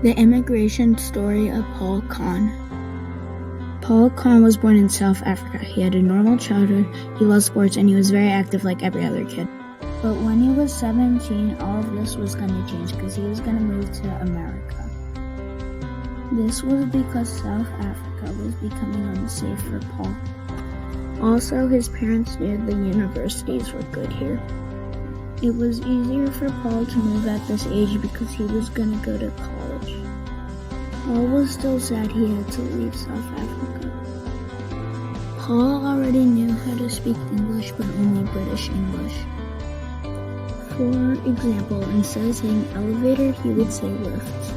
The immigration story of Paul Khan. Paul Khan was born in South Africa. He had a normal childhood, he loved sports, and he was very active like every other kid. But when he was 17, all of this was going to change because he was going to move to America. This was because South Africa was becoming unsafe for Paul. Also, his parents knew the universities were good here. It was easier for Paul to move at this age because he was going to go to college. Paul was still sad he had to leave South Africa. Paul already knew how to speak English, but only British English. For example, instead of saying elevator, he would say lift.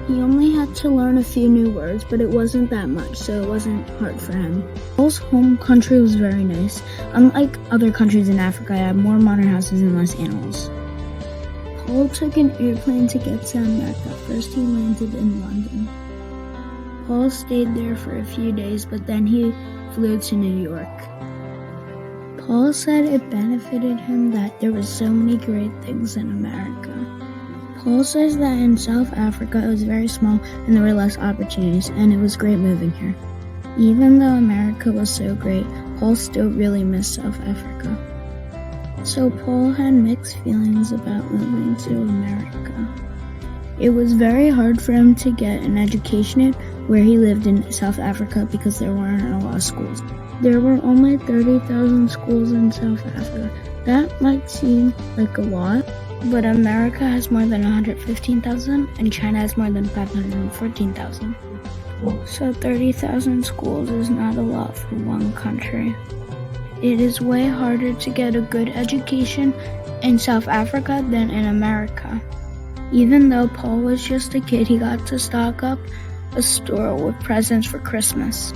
He only had to learn a few new words, but it wasn't that much, so it wasn't hard for him. Paul's home country was very nice. Unlike other countries in Africa, it had more modern houses and less animals. Paul took an airplane to get to America. First he landed in London. Paul stayed there for a few days, but then he flew to New York. Paul said it benefited him that there were so many great things in America. Paul says that in South Africa it was very small and there were less opportunities, and it was great moving here. Even though America was so great, Paul still really missed South Africa. So Paul had mixed feelings about moving to America. It was very hard for him to get an education where he lived in South Africa because there weren't a lot of schools. There were only 30,000 schools in South Africa. That might seem like a lot, but America has more than 115,000 and China has more than 514,000. So 30,000 schools is not a lot for one country. It is way harder to get a good education in South Africa than in America. Even though Paul was just a kid, he got to stock up a store with presents for Christmas.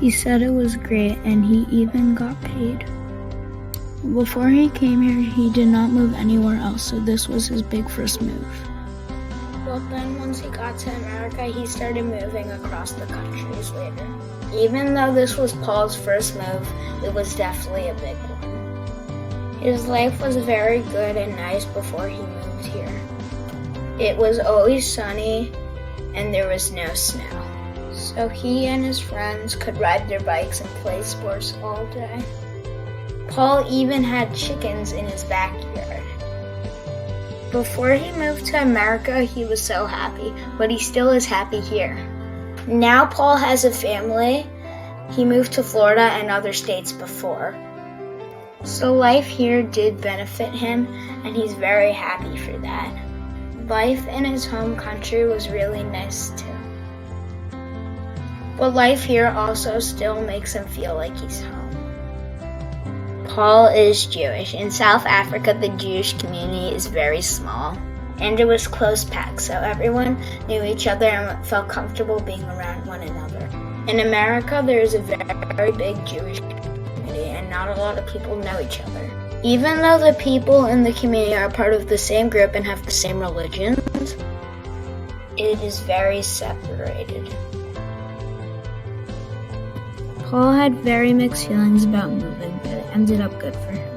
He said it was great and he even got paid. Before he came here, he did not move anywhere else, so this was his big first move. But then once he got to America, he started moving across the countries later. Even though this was Paul's first move, it was definitely a big one. His life was very good and nice before he moved here. It was always sunny and there was no snow. So he and his friends could ride their bikes and play sports all day. Paul even had chickens in his backyard. Before he moved to America, he was so happy, but he still is happy here. Now Paul has a family. He moved to Florida and other states before. So life here did benefit him, and he's very happy for that. Life in his home country was really nice too. But life here also still makes him feel like he's home. Paul is Jewish. In South Africa, the Jewish community is very small, and it was close-packed, so everyone knew each other and felt comfortable being around one another. In America, there is a very big Jewish community, and not a lot of people know each other. Even though the people in the community are part of the same group and have the same religions, it is very separated. Paul had very mixed feelings about moving, but it ended up good for him.